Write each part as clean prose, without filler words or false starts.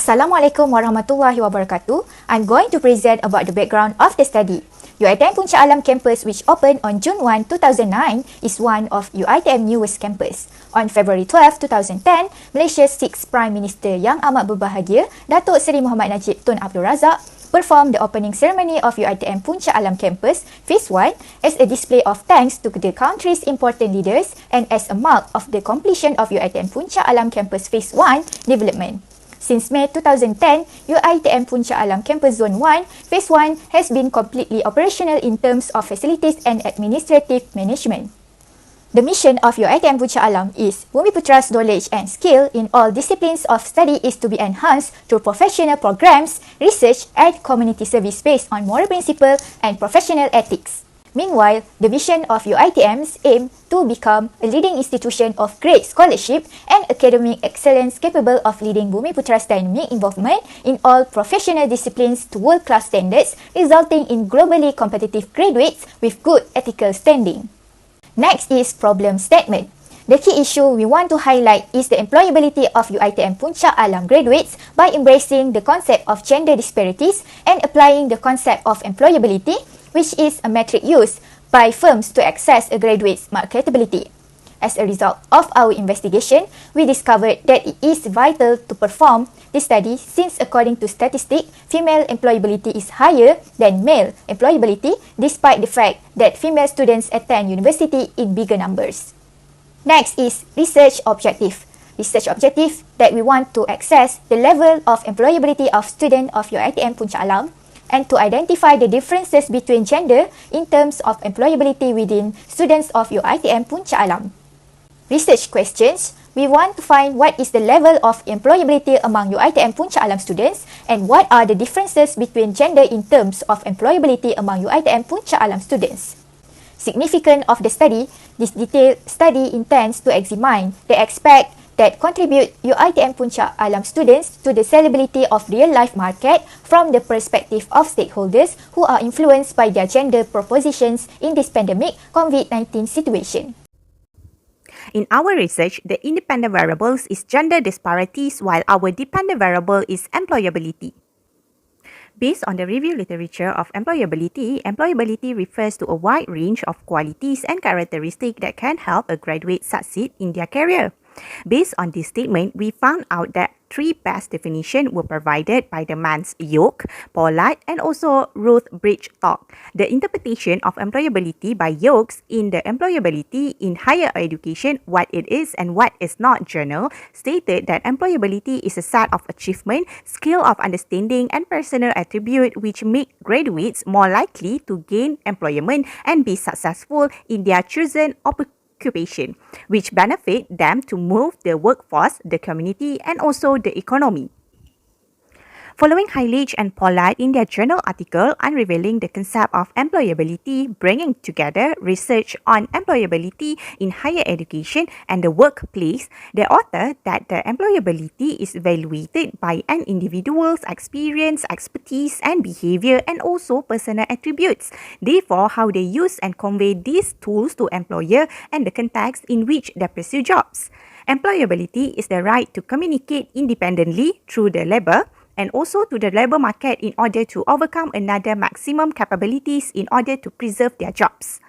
Assalamualaikum warahmatullahi wabarakatuh. I'm going to present about the background of the study. UiTM Puncak Alam campus, which opened on June 1, 2009, is one of UiTM newest campus. On February 12, 2010, Malaysia's 6th Prime Minister yang amat berbahagia, Datuk Seri Muhammad Najib Tun Abdul Razak, performed the opening ceremony of UiTM Puncak Alam campus, Phase 1, as a display of thanks to the country's important leaders and as a mark of the completion of UiTM Puncak Alam campus Phase 1 development. Since May 2010, UiTM Puncak Alam Campus Zone 1, Phase 1 has been completely operational in terms of facilities and administrative management. The mission of UiTM Puncak Alam is Bumiputra's knowledge and skill in all disciplines of study is to be enhanced through professional programs, research and community service based on moral principle and professional ethics. Meanwhile, the vision of UiTM's aim to become a leading institution of great scholarship and academic excellence capable of leading Bumiputra's dynamic involvement in all professional disciplines to world-class standards, resulting in globally competitive graduates with good ethical standing. Next is problem statement. The key issue we want to highlight is the employability of UiTM Puncak Alam graduates by embracing the concept of gender disparities and applying the concept of employability, which is a metric used by firms to assess a graduate's marketability. As a result of our investigation, we discovered that it is vital to perform this study since according to statistics, female employability is higher than male employability despite the fact that female students attend university in bigger numbers. Next is research objective. Research objective that we want to assess the level of employability of students of UiTM Puncak Alam and to identify the differences between gender in terms of employability within students of UiTM Puncak Alam. Research questions. We want to find what is the level of employability among UiTM Puncak Alam students and what are the differences between gender in terms of employability among UiTM Puncak Alam students. Significance of the study. This detailed study intends to examine the aspect that contribute UiTM Puncak Alam students to the salability of real-life market from the perspective of stakeholders who are influenced by their gender propositions in this pandemic COVID-19 situation. In our research, the independent variables is gender disparities while our dependent variable is employability. Based on the review literature of employability, employability refers to a wide range of qualities and characteristics that can help a graduate succeed in their career. Based on this statement, we found out that three best definitions were provided by the Mans Yoke, Pollard, and also Ruth Bridgestock. The interpretation of employability by Yokes in the Employability in Higher Education, What It Is and What Is Not journal stated that employability is a set of achievement, skill of understanding, and personal attribute which make graduates more likely to gain employment and be successful in their chosen occupation, which benefit them to move the workforce, the community, and also the economy. Following Heilig and Pollard in their journal article unveiling the concept of employability, bringing together research on employability in higher education and the workplace, the author that the employability is evaluated by an individual's experience, expertise, and behavior, and also personal attributes. Therefore, how they use and convey these tools to employer and the context in which they pursue jobs. Employability is the right to communicate independently through the labor and also to the labour market in order to overcome another maximum capabilities in order to preserve their jobs.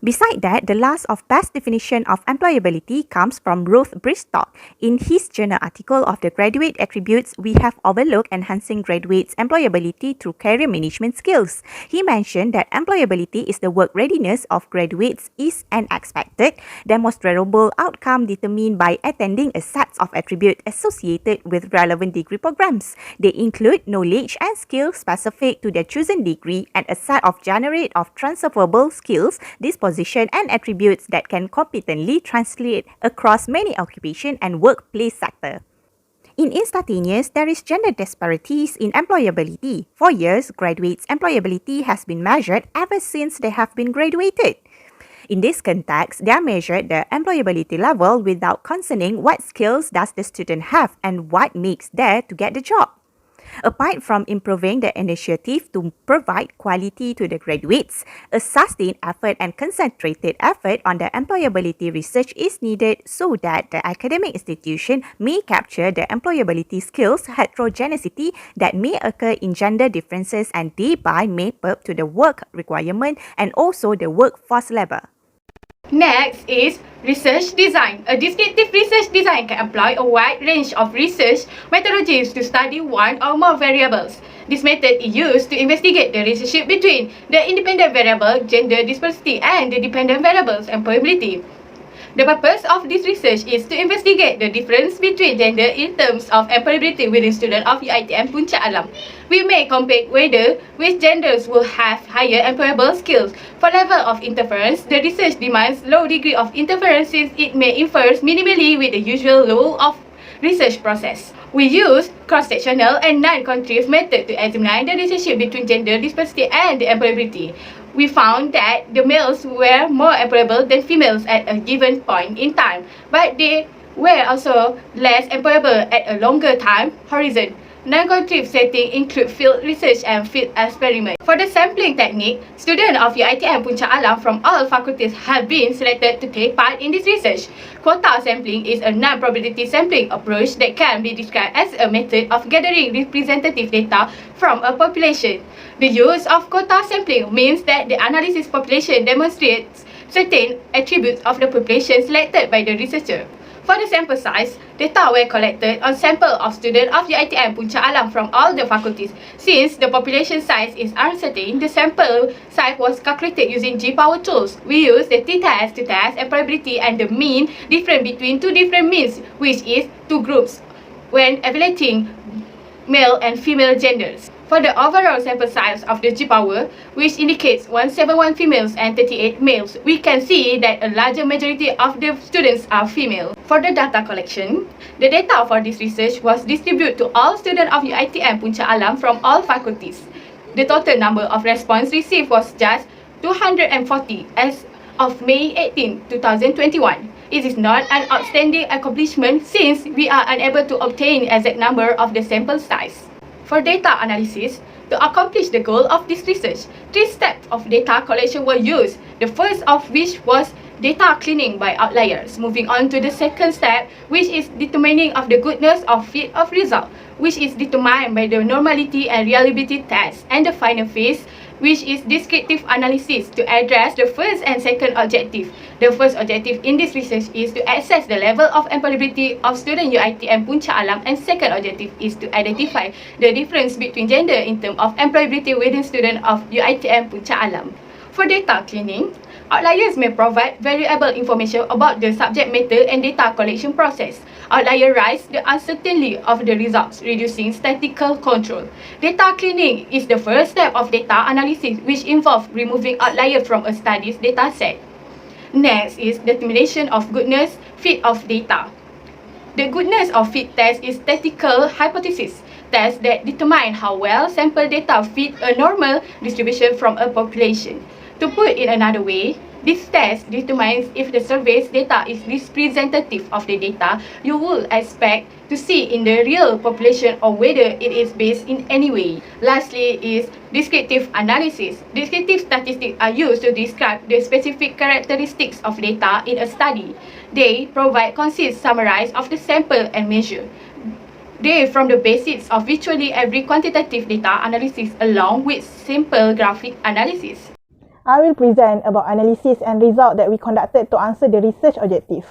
Besides that, the last of best definition of employability comes from Ruth Bridgestock. In his journal article of the graduate attributes, we have overlooked enhancing graduates' employability through career management skills. He mentioned that employability is the work readiness of graduates is an expected, demonstrable outcome determined by attending a set of attributes associated with relevant degree programs. They include knowledge and skills specific to their chosen degree and a set of generate of transferable skills, disposition and attributes that can competently translate across many occupation and workplace sector. In instantaneous, there is gender disparities in employability. For years, graduates' employability has been measured ever since they have been graduated. In this context, they are measured the employability level without concerning what skills does the student have and what makes there to get the job. Apart from improving the initiative to provide quality to the graduates, a sustained effort and concentrated effort on the employability research is needed so that the academic institution may capture the employability skills heterogeneity that may occur in gender differences and thereby map up to the work requirement and also the workforce level. Next is research design. A descriptive research design can employ a wide range of research methodologies to study one or more variables. This method is used to investigate the relationship between the independent variable gender disparity and the dependent variables employability. The purpose of this research is to investigate the difference between gender in terms of employability within students of UiTM Puncak Alam. We may compare whether which genders will have higher employable skills. For level of interference, the research demands low degree of interference since it may infer minimally with the usual rule of research process. We use cross-sectional and non-contrive method to examine the relationship between gender disparity and the employability. We found that the males were more employable than females at a given point in time, but they were also less employable at a longer time horizon. Non-contrive settings include field research and field experiment. For the sampling technique, students of UiTM Puncak Alam from all faculties have been selected to take part in this research. Quota sampling is a non-probability sampling approach that can be described as a method of gathering representative data from a population. The use of quota sampling means that the analysis population demonstrates certain attributes of the population selected by the researcher. For the sample size, data were collected on sample of students of UiTM Puncak Alam from all the faculties. Since the population size is uncertain, the sample size was calculated using G-power tools. We use the t-test to test employability and the mean difference between two different means, which is two groups, when evaluating male and female genders. For the overall sample size of the G-power, which indicates 171 females and 38 males, we can see that a larger majority of the students are female. For the data collection, the data for this research was distributed to all students of UiTM Puncak Alam from all faculties. The total number of responses received was just 240 as of May 18, 2021. It is not an outstanding accomplishment since we are unable to obtain exact number of the sample size. For data analysis, to accomplish the goal of this research, 3 steps of data collection were used, the first of which was data cleaning by outliers. Moving on to the second step, which is determining of the goodness of fit of result, which is determined by the normality and reliability test. And the final phase, which is descriptive analysis to address the first and second objective. The first objective in this research is to assess the level of employability of student UiTM Puncak Alam, and second objective is to identify the difference between gender in terms of employability within student of UiTM Puncak Alam. For data cleaning, outliers may provide valuable information about the subject matter and data collection process. Outlier rise the uncertainty of the results, reducing statistical control. Data cleaning is the first step of data analysis, which involves removing outliers from a study's data set. Next is determination of goodness fit of data. The goodness of fit test is statistical hypothesis test that determine how well sample data fit a normal distribution from a population. To put it another way, this test determines if the survey's data is representative of the data you would expect to see in the real population or whether it is based in any way. Lastly is descriptive analysis. Descriptive statistics are used to describe the specific characteristics of data in a study. They provide concise summary of the sample and measure. They form the basis of virtually every quantitative data analysis along with simple graphic analysis. I will present about analysis and result that we conducted to answer the research objective.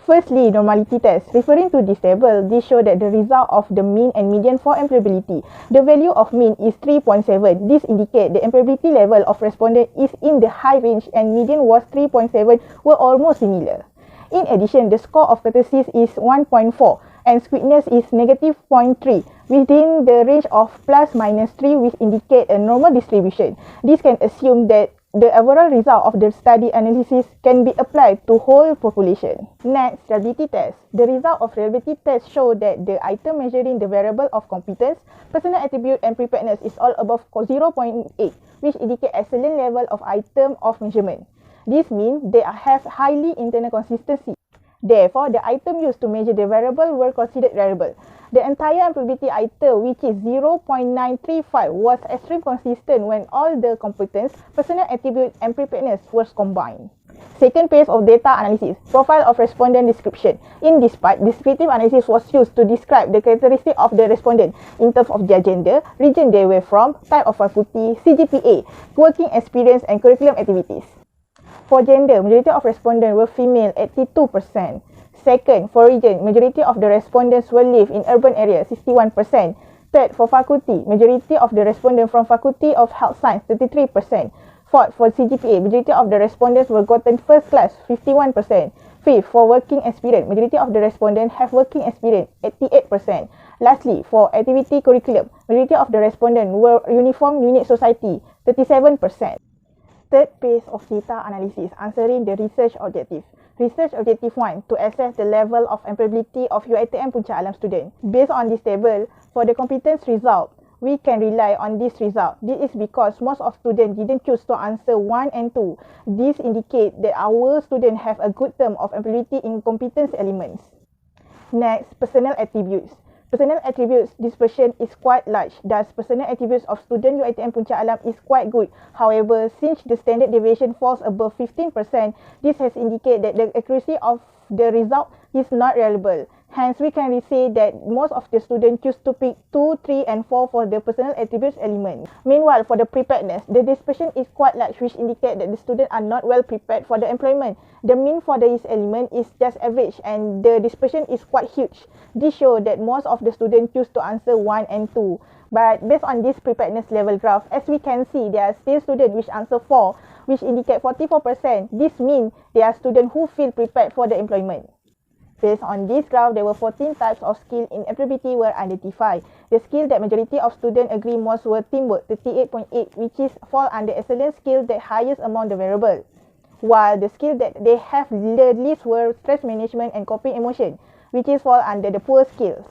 Firstly, normality test. Referring to this table, this shows that the result of the mean and median for employability. The value of mean is 3.7. This indicates the employability level of respondent is in the high range and median was 3.7 were almost similar. In addition, the score of courtesy is 1.4 and sweetness is negative 0.3 within the range of plus minus 3, which indicate a normal distribution. This can assume that the overall result of the study analysis can be applied to whole population. Next, reliability test. The result of reliability test show that the item measuring the variable of competence, personal attribute and preparedness is all above 0.8, which indicate excellent level of item of measurement. This means they have highly internal consistency. Therefore, the item used to measure the variable were considered variable. The entire employability item, which is 0.935, was extremely consistent when all the competence, personal attribute and preparedness was combined. Second phase of data analysis, profile of respondent description. In this part, descriptive analysis was used to describe the characteristics of the respondent in terms of their gender, region they were from, type of faculty, CGPA, working experience and curriculum activities. For gender, majority of respondents were female, 82%. Second, for region, majority of the respondents will live in urban areas, 61%. Third, for faculty, majority of the respondents from Faculty of Health Science, 33%. Fourth, for CGPA, majority of the respondents were gotten first class, 51%. Fifth, for working experience, majority of the respondents have working experience, 88%. Lastly, for activity curriculum, majority of the respondents were uniform unit society, 37%. Third phase of data analysis, answering the research objective. Research objective 1, to assess the level of employability of UiTM Puncak Alam student. Based on this table, for the competence result, we can rely on this result. This is because most of students didn't choose to answer 1 and 2. This indicates that our students have a good term of employability in competence elements. Next, personal attributes. Personal attributes dispersion is quite large. Thus, personal attributes of student UiTM Puncak Alam is quite good. However, since the standard deviation falls above 15%, this has indicated that the accuracy of the result is not reliable. Hence, we can say that most of the students choose to pick 2, 3 and 4 for the personal attributes element. Meanwhile, for the preparedness, the dispersion is quite large, which indicates that the students are not well prepared for the employment. The mean for this element is just average and the dispersion is quite huge. This shows that most of the students choose to answer 1 and 2. But based on this preparedness level graph, as we can see, there are still students which answer 4, which indicate 44%. This means there are students who feel prepared for the employment. Based on this graph, there were 14 types of skill in employability were identified. The skill that majority of students agree most were teamwork, 38.8, which is fall under excellent skill that highest among the variable. While the skill that they have the least were stress management and coping emotion, which is fall under the poor skills.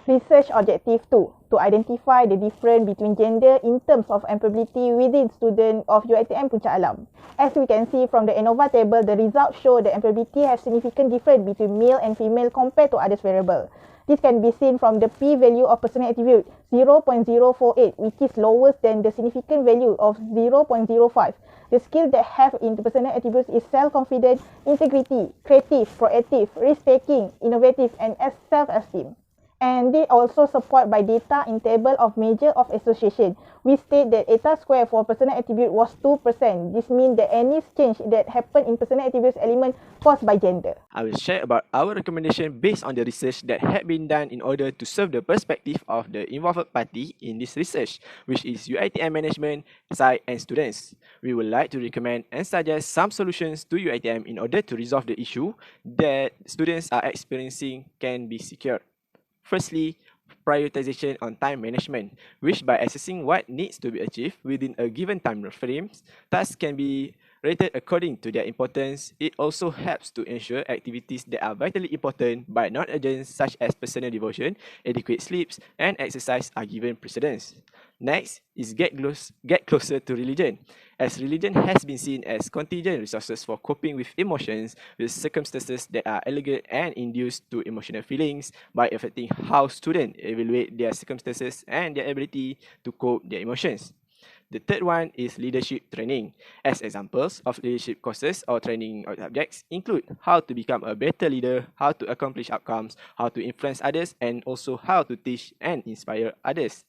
Research objective 2, to identify the difference between gender in terms of employability within students of UiTM Puncak Alam. As we can see from the ANOVA table, the results show that employability has significant difference between male and female compared to other variables. This can be seen from the p-value of personal attribute 0.048, which is lower than the significant value of 0.05. The skill that have in the personal attributes is self-confidence, integrity, creative, proactive, risk-taking, innovative, and self-esteem. And they also support by data in table of measure of association. We state that eta square for personal attribute was 2%. This means that any change that happened in personal attributes element caused by gender. I will share about our recommendation based on the research that had been done in order to serve the perspective of the involved party in this research, which is UiTM management, SI and students. We would like to recommend and suggest some solutions to UiTM in order to resolve the issue that students are experiencing can be secured. Firstly, prioritization on time management, which by assessing what needs to be achieved within a given time frame, tasks can be rated according to their importance. It also helps to ensure activities that are vitally important but not urgent, such as personal devotion, adequate sleeps, and exercise are given precedence. Next is get closer to religion, as religion has been seen as contingent resources for coping with emotions with circumstances that are alleged and induced to emotional feelings by affecting how students evaluate their circumstances and their ability to cope their emotions. The third one is leadership training. As examples of leadership courses or training subjects include how to become a better leader, how to accomplish outcomes, how to influence others, and also how to teach and inspire others.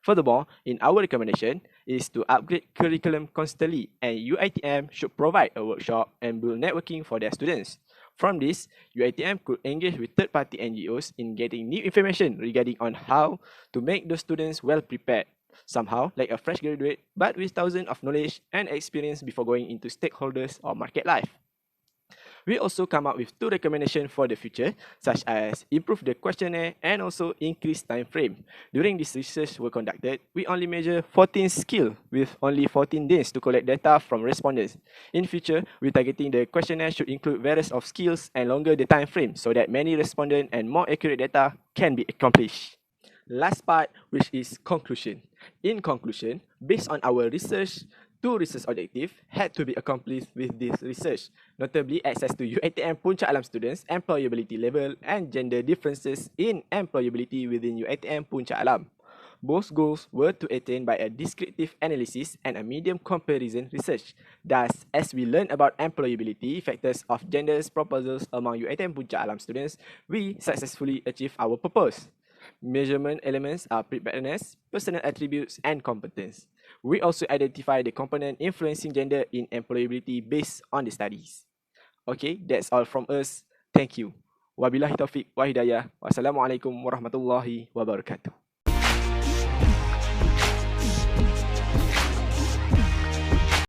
Furthermore, in our recommendation is to upgrade curriculum constantly, and UiTM should provide a workshop and build networking for their students. From this, UiTM could engage with third-party NGOs in getting new information regarding on how to make those students well prepared, somehow like a fresh graduate, but with thousands of knowledge and experience before going into stakeholders or market life. We also come up with 2 recommendations for the future, such as improve the questionnaire and also increase time frame. During this research were conducted, we only measure 14 skills with only 14 days to collect data from respondents. In future, we targeting the questionnaire should include various of skills and longer the time frame so that many respondents and more accurate data can be accomplished. Last part, which is conclusion. In conclusion, based on our research, two research objectives had to be accomplished with this research, notably access to UiTM Puncak Alam students, employability level, and gender differences in employability within UiTM Puncak Alam. Both goals were to attain by a descriptive analysis and a medium comparison research. Thus, as we learn about employability factors of genders proposals among UiTM Puncak Alam students, we successfully achieved our purpose. Measurement elements are preparedness, personal attributes, and competence. We also identify the component influencing gender in employability based on the studies. Okay, that's all from us. Thank you. Wabillahi taufiq wa hidayah. Wassalamualaikum warahmatullahi wabarakatuh.